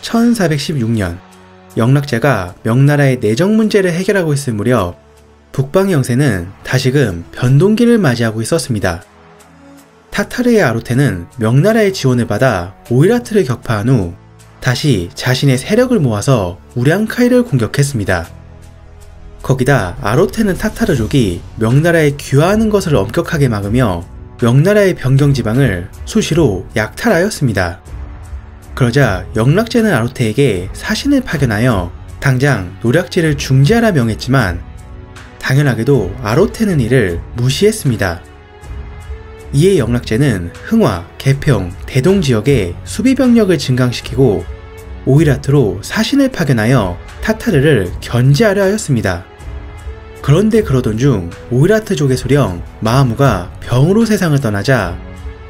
1416년 영락제가 명나라의 내정 문제를 해결하고 있을 무렵 북방의 영세는 다시금 변동기를 맞이하고 있었습니다. 타타르의 아로테는 명나라의 지원을 받아 오이라트를 격파한 후 다시 자신의 세력을 모아서 우량카이를 공격했습니다. 거기다 아로테는 타타르족이 명나라에 귀화하는 것을 엄격하게 막으며 명나라의 변경지방을 수시로 약탈하였습니다. 그러자 영락제는 아로테에게 사신을 파견하여 당장 노략질을 중지하라 명했지만 당연하게도 아로테는 이를 무시했습니다. 이에 영락제는 흥화, 개평, 대동 지역에 수비병력을 증강시키고 오이라트로 사신을 파견하여 타타르를 견제하려 하였습니다. 그런데 그러던 중 오이라트족의 소령 마하무가 병으로 세상을 떠나자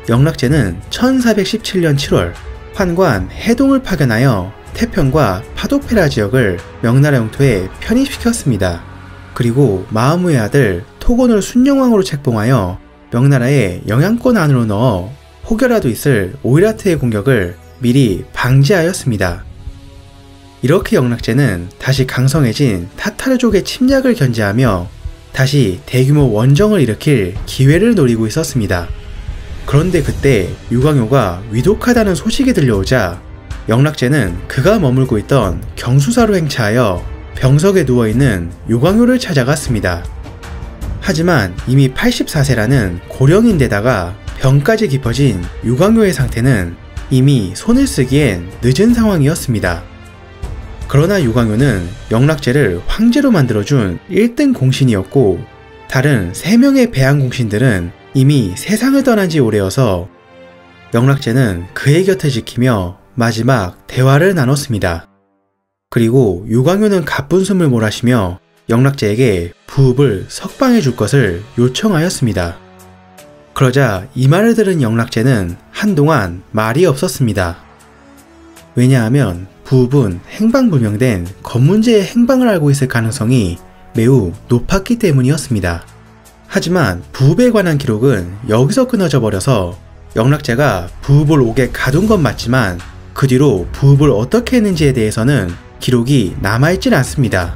영락제는 1417년 7월 환관 해동을 파견하여 태평과 파도페라 지역을 명나라 영토에 편입시켰습니다. 그리고 마하무의 아들 토곤을 순영왕으로 책봉하여 명나라의 영향권 안으로 넣어 혹여라도 있을 오이라트의 공격을 미리 방지하였습니다. 이렇게 영락제는 다시 강성해진 타타르족의 침략을 견제하며 다시 대규모 원정을 일으킬 기회를 노리고 있었습니다. 그런데 그때 유광효가 위독하다는 소식이 들려오자 영락제는 그가 머물고 있던 경수사로 행차하여 병석에 누워있는 유광효를 찾아갔습니다. 하지만 이미 84세라는 고령인데다가 병까지 깊어진 유광효의 상태는 이미 손을 쓰기엔 늦은 상황이었습니다. 그러나 유광효는 영락제를 황제로 만들어준 1등 공신이었고 다른 3명의 배양 공신들은 이미 세상을 떠난 지 오래여서 영락제는 그의 곁을 지키며 마지막 대화를 나눴습니다. 그리고 유광효는 가쁜 숨을 몰아쉬며 영락제에게 부읍을 석방해 줄 것을 요청하였습니다. 그러자 이 말을 들은 영락제는 한동안 말이 없었습니다. 왜냐하면 부읍은 행방불명된 건문제의 행방을 알고 있을 가능성이 매우 높았기 때문이었습니다. 하지만 부읍에 관한 기록은 여기서 끊어져 버려서 영락제가 부읍을 옥에 가둔 건 맞지만 그 뒤로 부읍을 어떻게 했는지에 대해서는 기록이 남아있질 않습니다.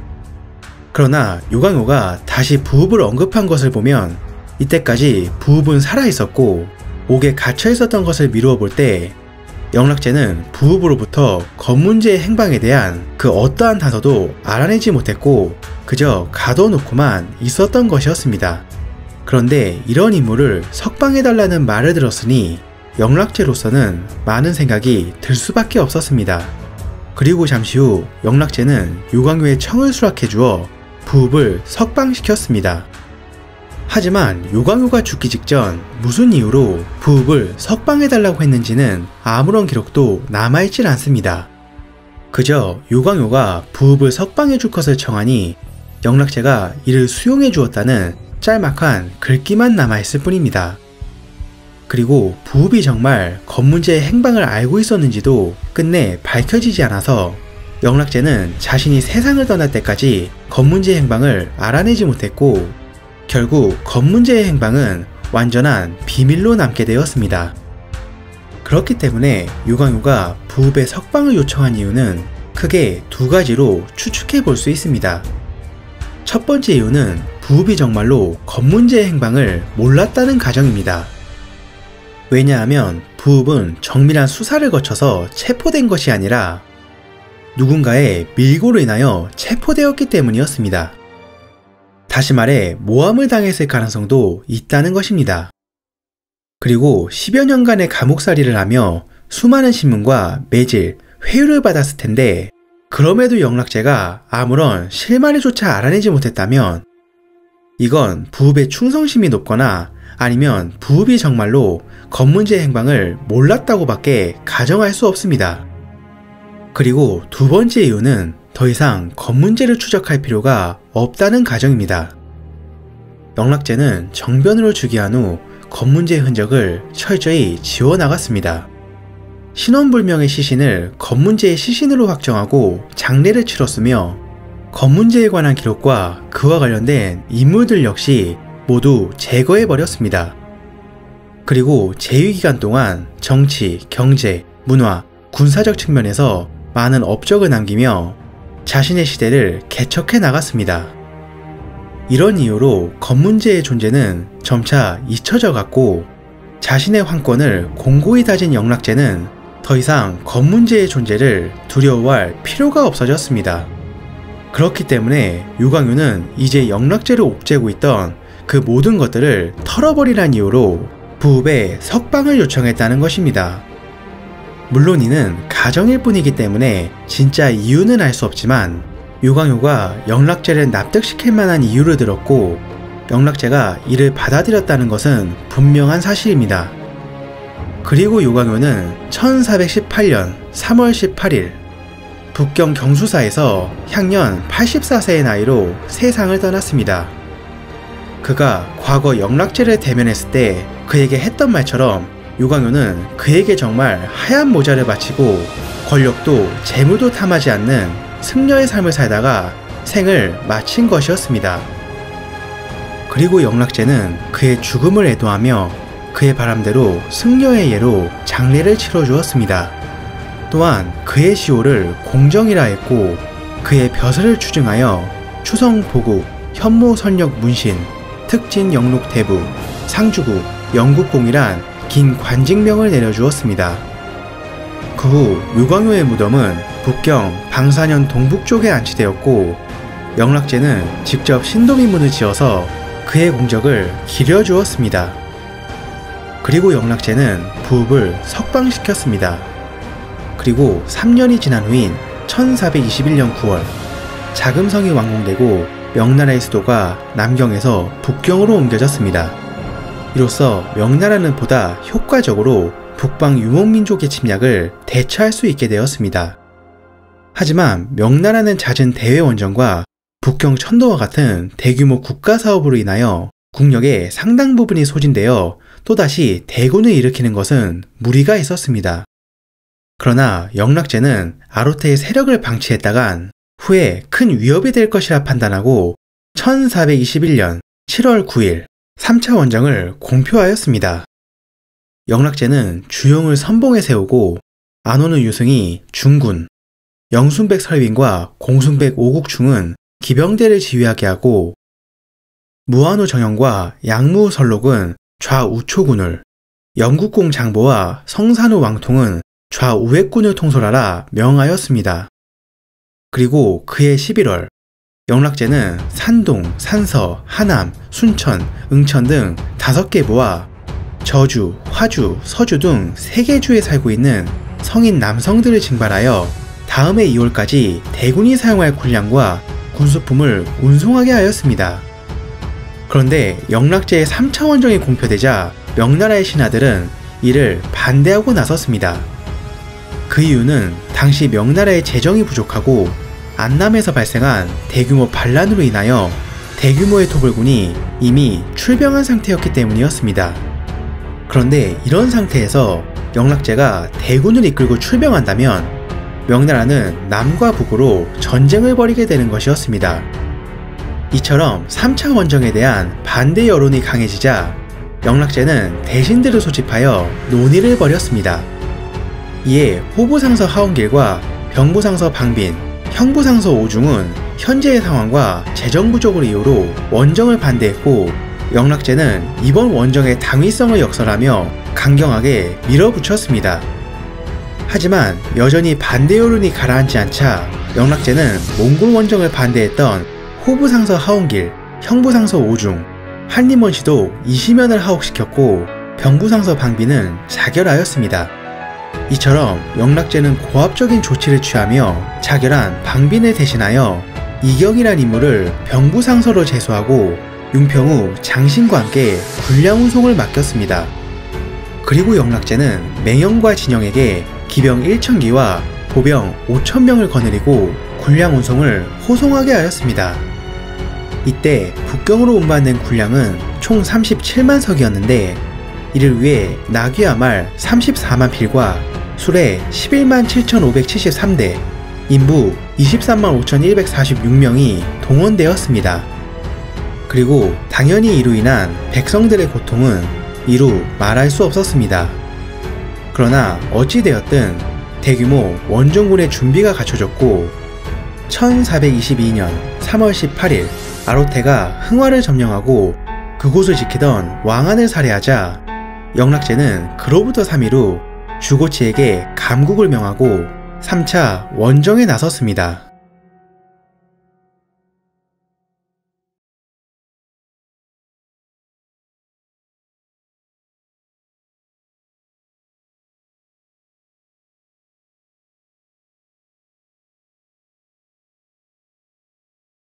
그러나 유광효가 다시 부읍을 언급한 것을 보면 이때까지 부읍은 살아있었고 옥에 갇혀있었던 것을 미루어 볼 때 영락제는 부읍으로부터 건문제의 행방에 대한 그 어떠한 단서도 알아내지 못했고 그저 가둬놓고만 있었던 것이었습니다. 그런데 이런 인물을 석방해달라는 말을 들었으니 영락제로서는 많은 생각이 들 수밖에 없었습니다. 그리고 잠시 후 영락제는 유광효의 청을 수락해 주어 부읍을 석방시켰습니다. 하지만 유광효가 죽기 직전 무슨 이유로 부읍을 석방해달라고 했는지는 아무런 기록도 남아있질 않습니다. 그저 유광효가 부읍을 석방해줄 것을 청하니 영락제가 이를 수용해 주었다는 짤막한 글귀만 남아있을 뿐입니다. 그리고 부읍이 정말 건문제의 행방을 알고 있었는지도 끝내 밝혀지지 않아서 영락제는 자신이 세상을 떠날 때까지 건문제의 행방을 알아내지 못했고 결국 건문제의 행방은 완전한 비밀로 남게 되었습니다. 그렇기 때문에 유광효가 부읍의 석방을 요청한 이유는 크게 두 가지로 추측해 볼 수 있습니다. 첫 번째 이유는 부읍이 정말로 건문제의 행방을 몰랐다는 가정입니다. 왜냐하면 부읍은 정밀한 수사를 거쳐서 체포된 것이 아니라 누군가의 밀고로 인하여 체포되었기 때문이었습니다. 다시 말해 모함을 당했을 가능성도 있다는 것입니다. 그리고 10여 년간의 감옥살이를 하며 수많은 신문과 매질, 회유를 받았을 텐데 그럼에도 영락제가 아무런 실마리조차 알아내지 못했다면 이건 부읍의 충성심이 높거나 아니면 부읍이 정말로 건문제의 행방을 몰랐다고 밖에 가정할 수 없습니다. 그리고 두 번째 이유는 더 이상 건문제를 추적할 필요가 없다는 가정입니다. 영락제는 정변으로 즉위한 후 건문제의 흔적을 철저히 지워나갔습니다. 신원불명의 시신을 건문제의 시신으로 확정하고 장례를 치렀으며 건문제에 관한 기록과 그와 관련된 인물들 역시 모두 제거해버렸습니다. 그리고 재위기간 동안 정치, 경제, 문화, 군사적 측면에서 많은 업적을 남기며 자신의 시대를 개척해 나갔습니다. 이런 이유로 검문제의 존재는 점차 잊혀져 갔고 자신의 황권을 공고히 다진 영락제는 더 이상 검문제의 존재를 두려워할 필요가 없어졌습니다. 그렇기 때문에 유광효는 이제 영락제를 옥죄고 있던 그 모든 것들을 털어버리란 이유로 부읍에 석방을 요청했다는 것입니다. 물론 이는 가정일 뿐이기 때문에 진짜 이유는 알 수 없지만 유광효가 영락제를 납득시킬 만한 이유를 들었고 영락제가 이를 받아들였다는 것은 분명한 사실입니다. 그리고 유광효는 1418년 3월 18일 북경 경수사에서 향년 84세의 나이로 세상을 떠났습니다. 그가 과거 영락제를 대면했을 때 그에게 했던 말처럼 유광효는 그에게 정말 하얀 모자를 바치고 권력도 재물도 탐하지 않는 승려의 삶을 살다가 생을 마친 것이었습니다. 그리고 영락제는 그의 죽음을 애도하며 그의 바람대로 승려의 예로 장례를 치러주었습니다. 또한 그의 시호를 공정이라 했고 그의 벼슬을 추증하여 추성 보국, 현모 선력 문신, 특진 영록 대부, 상주국, 영국공이란 긴 관직명을 내려주었습니다. 그 후 유광효의 무덤은 북경 방사년 동북쪽에 안치되었고 영락제는 직접 신도민문을 지어서 그의 공적을 기려주었습니다. 그리고 영락제는 부읍을 석방시켰습니다. 그리고 3년이 지난 후인 1421년 9월 자금성이 완공되고 명나라의 수도가 남경에서 북경으로 옮겨졌습니다. 이로써 명나라는 보다 효과적으로 북방 유목민족의 침략을 대처할 수 있게 되었습니다. 하지만 명나라는 잦은 대외원정과 북경 천도와 같은 대규모 국가사업으로 인하여 국력의 상당 부분이 소진되어 또다시 대군을 일으키는 것은 무리가 있었습니다. 그러나 영락제는 아로테의 세력을 방치했다간 후에 큰 위협이 될 것이라 판단하고 1421년 7월 9일 3차 원정을 공표하였습니다. 영락제는 주용을 선봉에 세우고 안오는 유승이 중군, 영순백 설빈과 공순백 오국충은 기병대를 지휘하게 하고 무한우 정영과 양무 설록은 좌우초군을, 영국공 장보와 성산우 왕통은 좌우획군을 통솔하라 명하였습니다. 그리고 그해 11월 영락제는 산동, 산서, 하남, 순천, 응천 등 5개 부와 저주, 화주, 서주 등 3개 주에 살고 있는 성인 남성들을 징발하여 다음해 2월까지 대군이 사용할 군량과 군수품을 운송하게 하였습니다. 그런데 영락제의 3차 원정이 공표되자 명나라의 신하들은 이를 반대하고 나섰습니다. 그 이유는 당시 명나라의 재정이 부족하고 안남에서 발생한 대규모 반란으로 인하여 대규모의 토벌군이 이미 출병한 상태였기 때문이었습니다. 그런데 이런 상태에서 영락제가 대군을 이끌고 출병한다면 명나라는 남과 북으로 전쟁을 벌이게 되는 것이었습니다. 이처럼 3차 원정에 대한 반대 여론이 강해지자 영락제는 대신들을 소집하여 논의를 벌였습니다. 이에 호부상서 하원길과 병부상서 방빈, 형부상서 오중은 현재의 상황과 재정 부족을 이유로 원정을 반대했고 영락제는 이번 원정의 당위성을 역설하며 강경하게 밀어붙였습니다. 하지만 여전히 반대 여론이 가라앉지 않자 영락제는 몽골 원정을 반대했던 호부상서 하원길, 형부상서 오중, 한림원시도 이시면을 하옥시켰고 병부상서 방빈은 자결하였습니다. 이처럼 영락제는 고압적인 조치를 취하며 자결한 방빈을 대신하여 이경이란 인물을 병부상서로 제수하고 융평후 장신과 함께 군량 운송을 맡겼습니다. 그리고 영락제는 맹영과 진영에게 기병 1,000기와 보병 5,000명을 거느리고 군량 운송을 호송하게 하였습니다. 이때 북경으로 운반된 군량은 총 37만 석이었는데 이를 위해 나귀와 말 34만 필과 수레 11만 7,573대, 인부 23만 5,146명이 동원되었습니다. 그리고 당연히 이로 인한 백성들의 고통은 이루 말할 수 없었습니다. 그러나 어찌되었든 대규모 원정군의 준비가 갖춰졌고 1422년 3월 18일 아로테가 흥화를 점령하고 그곳을 지키던 왕안을 살해하자 영락제는 그로부터 3일 후 주고치에게 감국을 명하고 3차 원정에 나섰습니다.